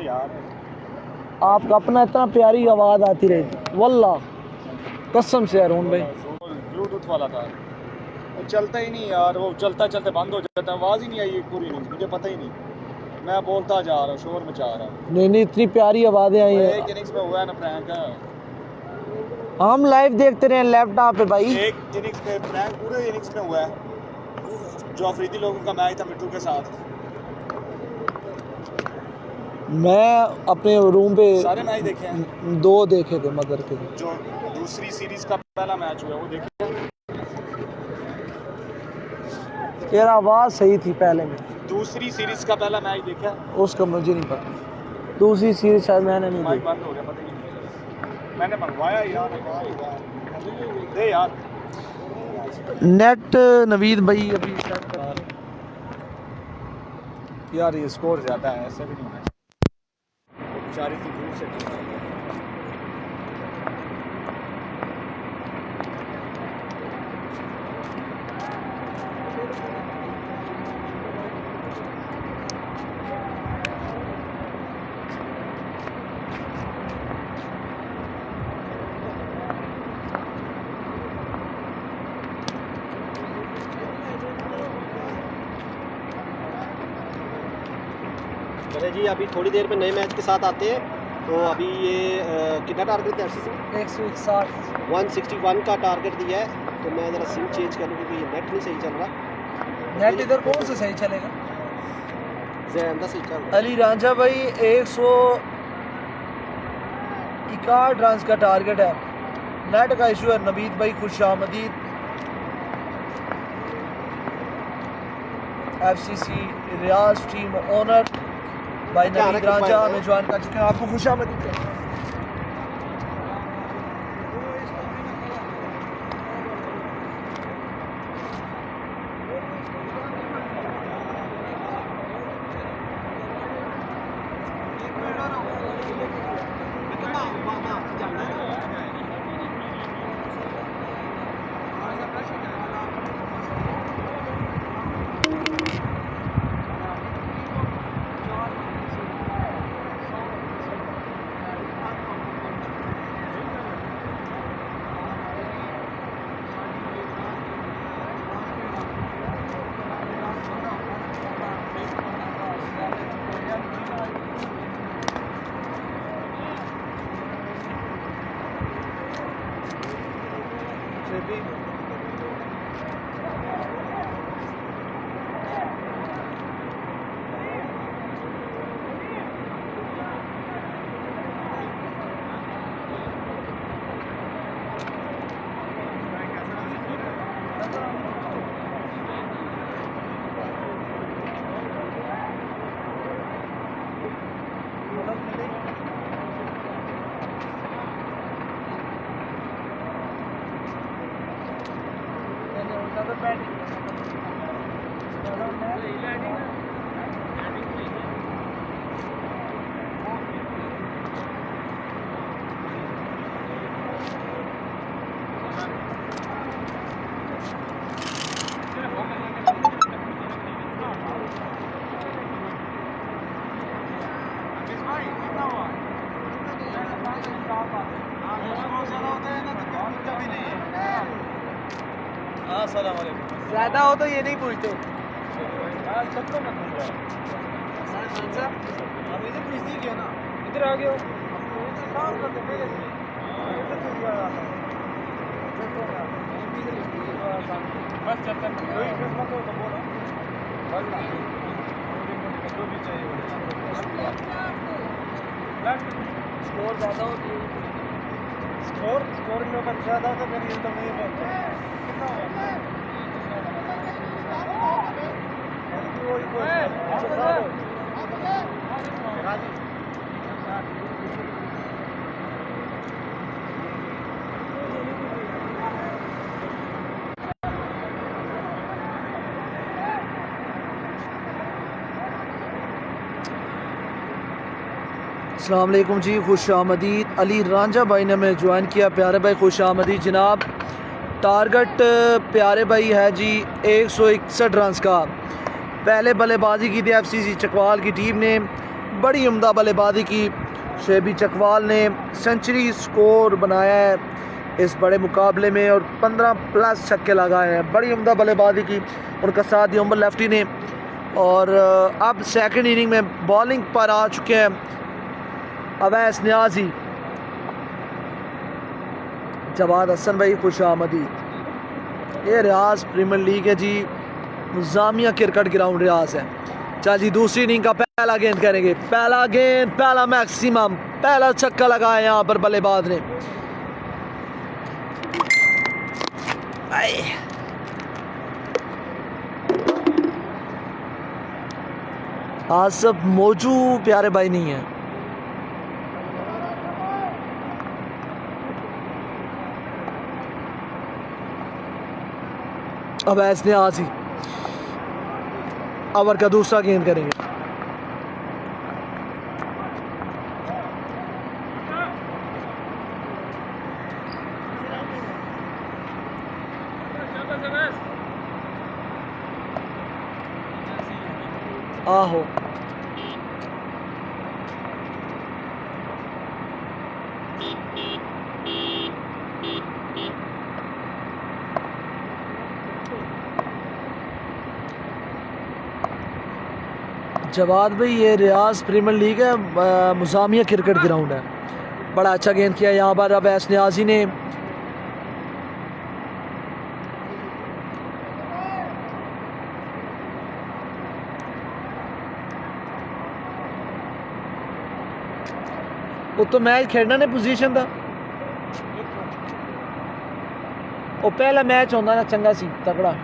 यार आपका अपना इतना प्यारी आवाज़ आती रही वल्लाह कसम से अरुण भाई ब्लूटूथ वाला था वो चलता ही नहीं यार वो चलता चलते बंद हो जाता है आवाज़ ही नहीं आई पूरी नहीं मुझे पता ही नहीं मैं बोलता जा रहा हूँ शोर मचा रहा हूँ नहीं इतनी प्यारी आवाज़ें आई हैं। एक इनिंग्स में हुआ है ना प्रैंक हम लाइव देखते रहे लैपटॉप पे भाई एक इनिंग्स में प्रैंक पूरे इनिंग्स में हुआ है जो अफरीदी लोगों का मैच था मिट्टू के साथ मैं अपने रूम पे सारे मैच देखे हैं 2 देखे थे मगर के जो दूसरी सीरीज का पहला मैच हुआ वो देखे तेरा आवाज़ सही थी पहले में दूसरी सीरीज का पहला मैच देखा उसका मुझे नहीं पता दूसरी सीरीज शायद मैंने नहीं माइक देखी। बंद हो गया पता ही नहीं मैंने मंगवाया यार दे यार नेट नवीद भाई अभी सेट करा रहे हैं। यार ये स्कोर ज़्यादा है ऐसा भी नहीं है बेचारी की दूर से चले जी अभी थोड़ी देर में नए मैच के साथ आते हैं। तो अभी ये कितना टारगेट है एफसीसी 161 161 का टारगेट दिया है। तो मैं ज़रा सिम चेंज कर लूँ क्योंकि ये नेट नहीं सही चल रहा। नेट इधर कौन से सही चलेगा जैन सही चल रहा अली रांझा भाई 161 रन का टारगेट है। नेट का इशू है नवीद भाई खुशामदीद एफसीसी रियाज टीम ओनर भाई नवीद रांझा हमें ज्वाइन कर चुके हैं आपको खुशामदीद है। ज्यादा हो तो ये नहीं पूछते। इधर आ गए हो। बस चलता कोई किस्मत हो तो बोलो। जो भी चाहिए स्कोर ज़्यादा हो तो स्कोर में अगर ज़्यादा हो तो फिर ये तो नहीं बोलते कितना अस्सलाम वालेकुम जी, खुश आमदीद। अली रांझा भाई ने हमें ज्वाइन किया। प्यारे भाई खुश आमदीद जनाब। टारगेट प्यारे भाई है जी 161 रन का। पहले बल्लेबाजी की थी FCC चकवाल की टीम ने, बड़ी उम्दा बल्लेबाजी की। शेबी चकवाल ने सेंचुरी स्कोर बनाया है इस बड़े मुकाबले में और 15 प्लस छक्के लगाए हैं। बड़ी उम्दा बल्लेबाजी की। उनका साथ दिया उमर लेफ्टी ने। और अब सेकंड इनिंग में बॉलिंग पर आ चुके हैं अवैस न्याजी। जवाद हसन भाई खुश आमदीद। ये रियाज प्रीमियर लीग है जी, जामिया क्रिकेट ग्राउंड रियाज है। चल जी दूसरी इनिंग का पहला गेंद करेंगे। पहला गेंद, पहला मैक्सिमम, पहला छक्का लगाया यहाँ पर बल्लेबाज ने। आसफ मौजू प्यारे भाई नहीं है। अब ऐसे आज ही ओवर का दूसरा गेंद करेंगे। आहो जवाद भाई, ये रियाज प्रीमियर लीग है, मुजामिया क्रिकेट ग्राउंड है। बड़ा अच्छा गेंद किया यहाँ पर अब ऐस न्याजी ने। वो तो मैच खेलना ने पोजीशन था। वो पहला मैच होता ना चंगा सी तगड़ा।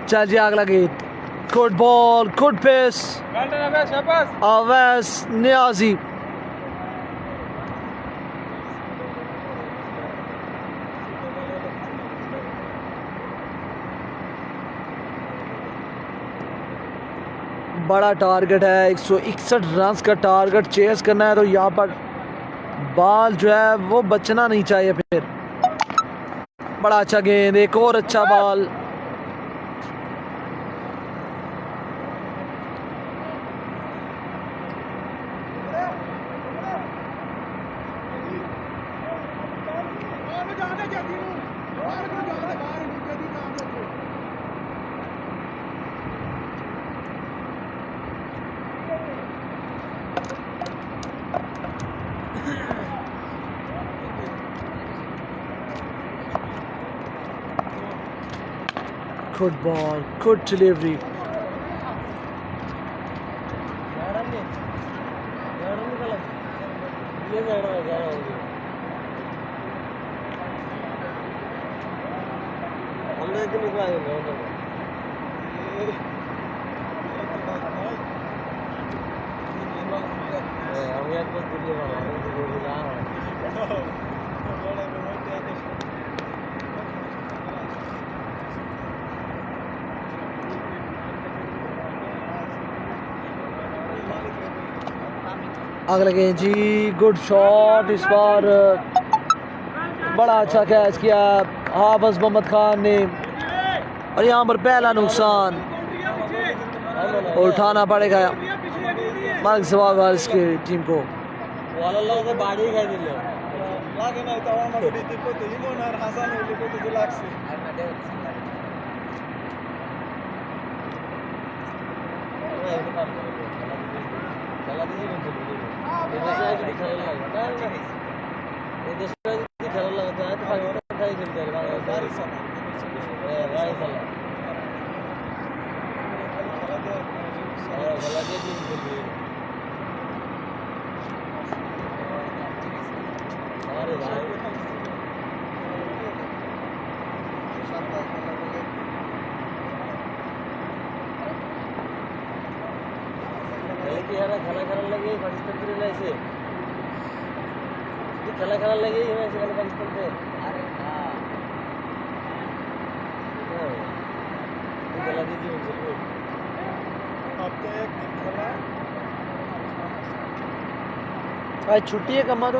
चल जी अगला गेंद। Good ball, good pace, Awais Niazi. बड़ा टारगेट है, 161 रन का टारगेट चेस करना है तो यहाँ पर बॉल जो है वो बचना नहीं चाहिए। फिर बड़ा अच्छा गेंद, एक और अच्छा ball. Good ball, good delivery. अगला गेंद जी, गुड शॉट। इस बार बड़ा अच्छा कैच किया हाफिज मोहम्मद खान ने और यहाँ पर पहला नुकसान उठाना पड़ेगा मालिक सवाल वारिस की टीम को। ওয়ালাল্লাহ তো বাড়ি খাই দিল লাগে না তো আমার দিতে কত ইমন আর হাসান হইলে কত যে লাগছে খেলা দিছি বলতে এদেশে যদি খেলা লাগে না এদেশে যদি খেলা লাগে তো পাকিস্তান খাই খেলতে পারে বাংলাদেশ বাড়ি সালা বাড়ি সালা খেলা দিয়ে দিন খেলবে আরে ভাই খেলা খেলার লাগে পাকিস্তান করে লাইছে খেলা খেলার লাগে সেখানে পাকিস্তান থেকে আরে না খেলা দিয়ে জীবন চলবে সপ্তাহে একদিন খেলা आज छुट्टी है कमारो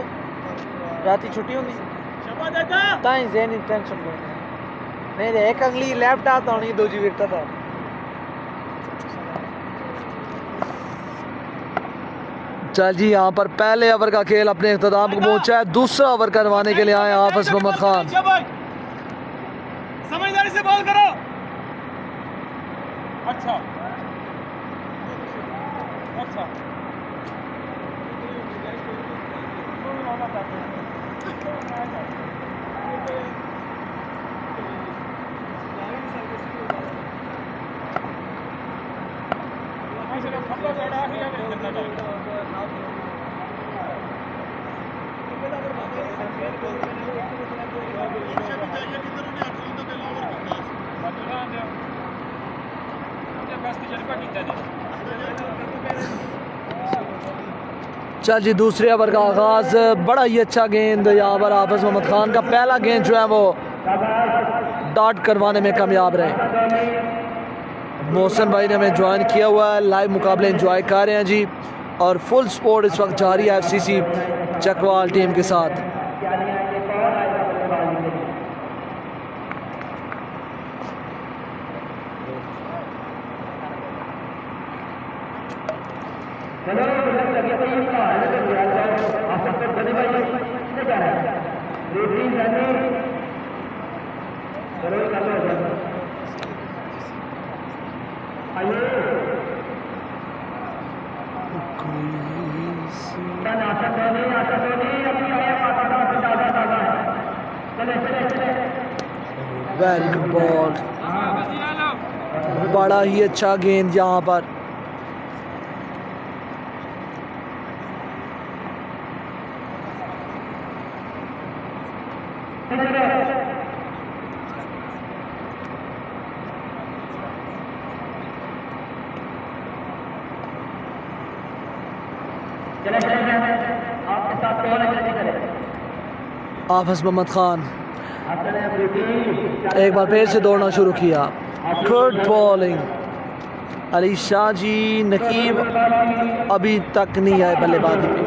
रात की छुट्टी होगी ताई जेन टेंशन नहीं रे एक अगली लैपटॉप तो नहीं दो जी बेटा था चल जी यहाँ पर पहले ओवर का खेल अपने इख्तिताम को पहुंचा है। दूसरा ओवर करवाने के लिए आए हाफिज मोहम्मद खान। समझदारी से बॉल करो। अच्छा अच्छा चल जी दूसरे ओवर का आगाज। बड़ा ही अच्छा गेंद यहाँ पर हाफिज मोहम्मद खान का पहला गेंद जो है वो डॉट करवाने में कामयाब रहे। मोहसिन भाई ने हमें ज्वाइन किया हुआ है, लाइव मुकाबले एंजॉय कर रहे हैं जी और फुल सपोर्ट इस वक्त जारी है एफसीसी चकवाल टीम के साथ। वेरी गुड बॉल, बड़ा ही अच्छा गेंद यहाँ पर। हाफिज मोहम्मद खान एक बार फिर से दौड़ना शुरू किया। Good bowling. अली शाह जी नकीब अभी तक नहीं आए बल्लेबाजी पे।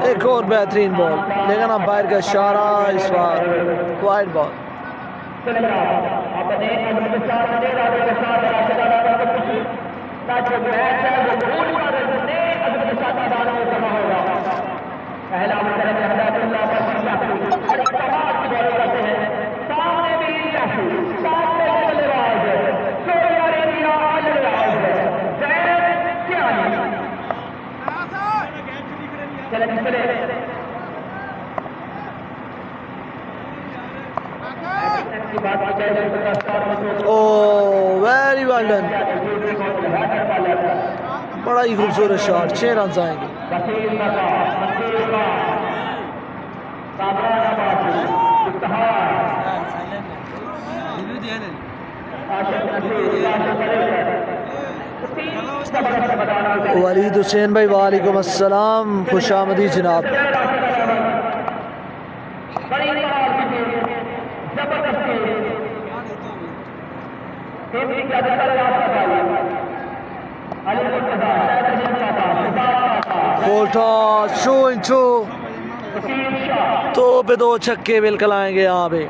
एक और बेहतरीन बॉल, लेकिन अब बाहर का इशारा इस बार wide ball. Oh, very well done। बड़ा ही खूबसूरत शॉट, 6 रन आएंगे। वलीद हुसैन भाई वालेकुम अस्सलाम, खुश आमदी जनाब। बोल्टा शो इंचो तो पे 2 छक्के बिल्कुल आएंगे यहाँ पे।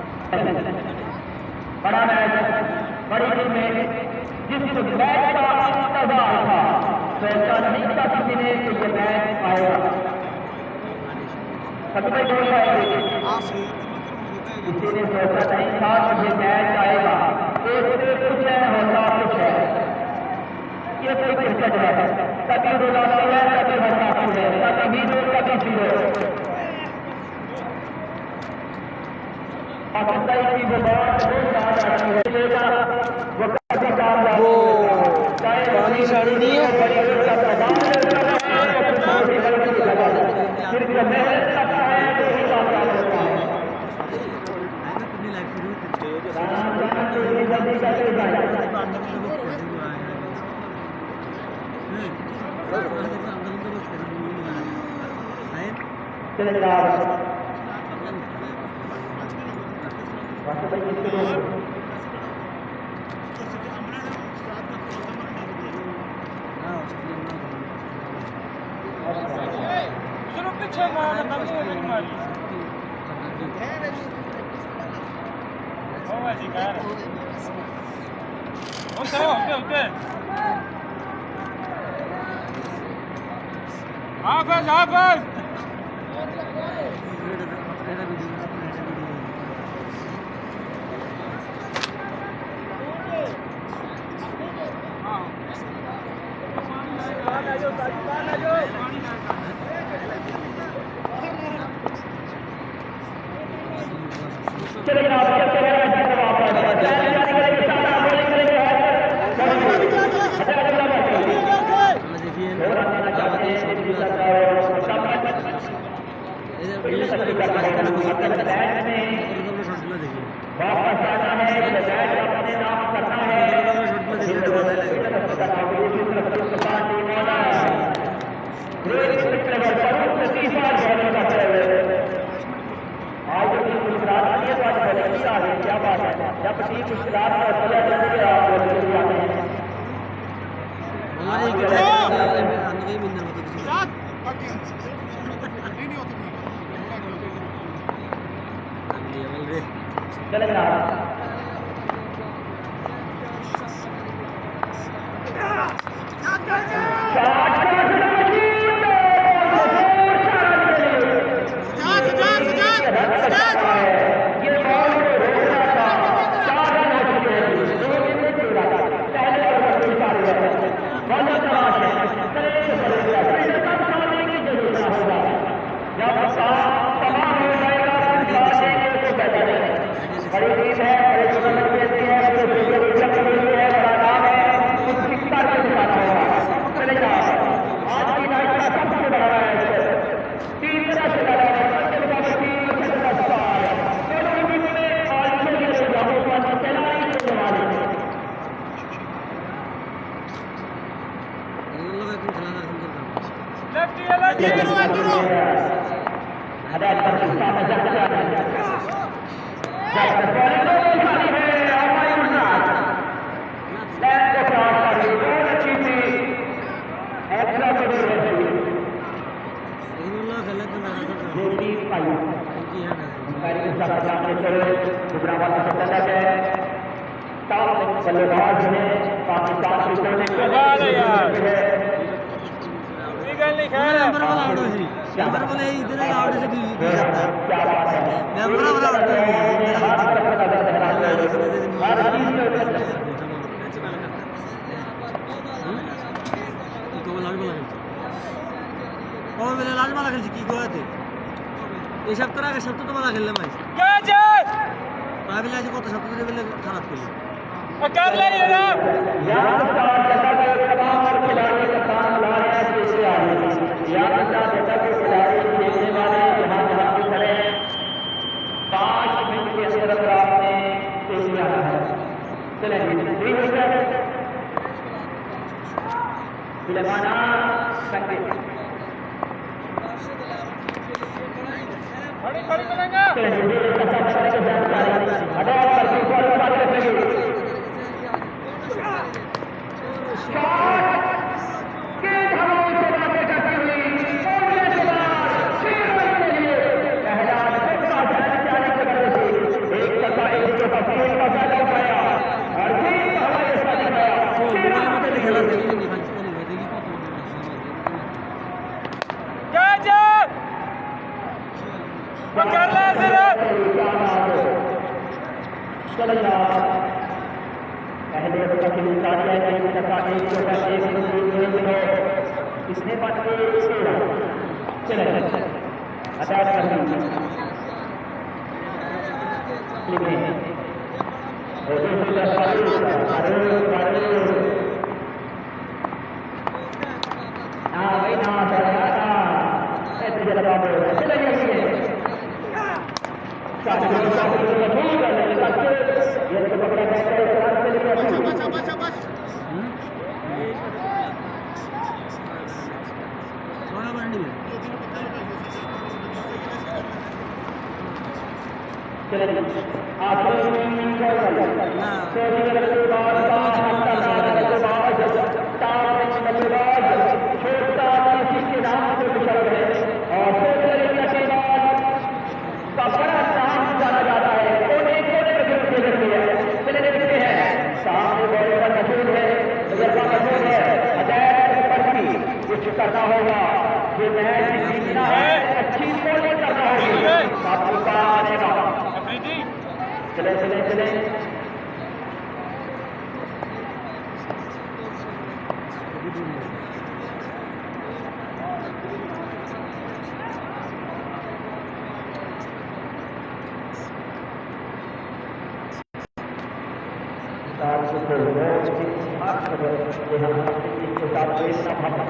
वो पानी शानी नहीं है।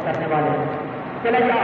करने वाले चले आगे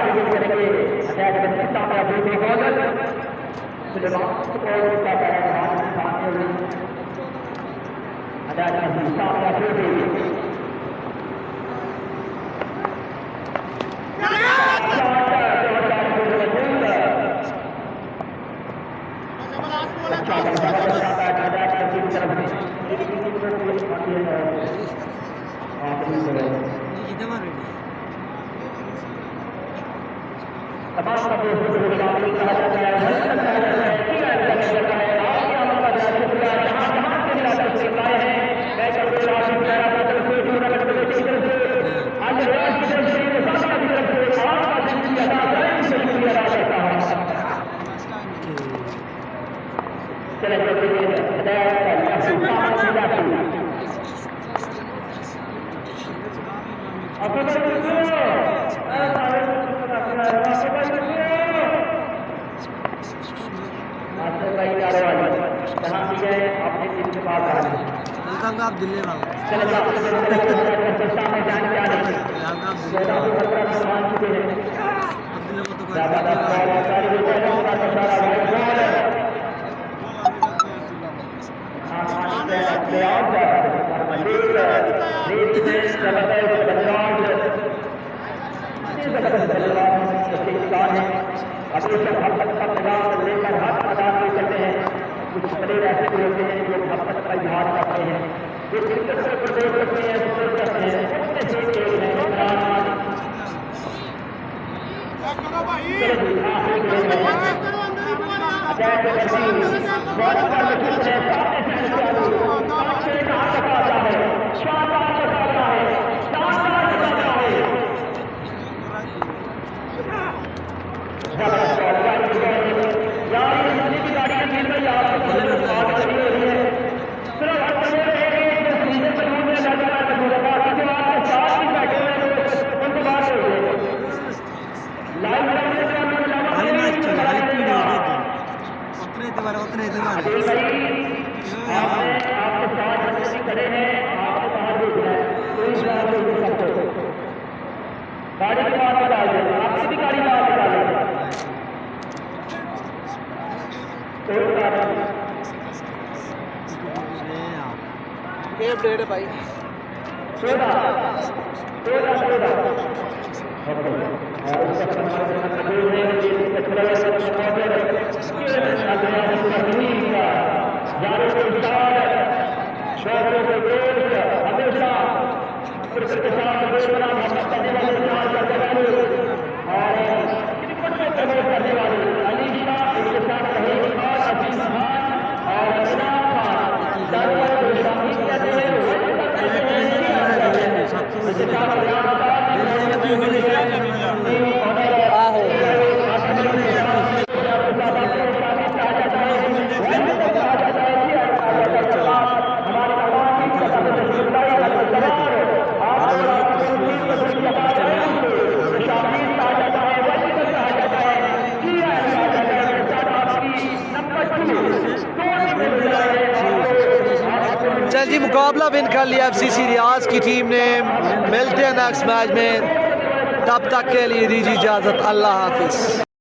करेंगे आप दिल्ली वाले कुछ प्लेयर ऐसे भी होते हैं जो मोहब्बत का इजहार करते हैं, जो क्रिकेट से प्रदर्शन करते हैं, सपोर्ट करते हैं, उनमें से एक है इमरान। अटैक करती बॉल पर विकेट है, सामने से चालू से कहां तक आता है, शानदार बताता है, शानदार बताता है। यार ये की गाड़ी मिल रही है आपको बात करी हो रही है, सिर्फ हर बंदे रहेंगे जो सीधे कानून में लग रहा है, जो बाकी जो आपके साथ भी बैठे हुए लोग उनसे बात हो रही है। लाइव करने से हमें लगा खाली मैच चल रहा है, उतरे आपने आपके साथ बंदे भी खड़े हैं, आपको बाहर भेजना है, कोई बात नहीं कर सकते, गाड़ी के बाहर डाल दें, आपकी भी गाड़ी बाहर डाल दें, कोई बात नहीं। ये अपडेट है भाई। चल जी, मुकाबला विन कर लिया FCC रियाज की टीम ने। मिलते हैं नेक्स्ट मैच में, तब तक के लिए दीजिए इजाज़त। अल्लाह हाफिज़।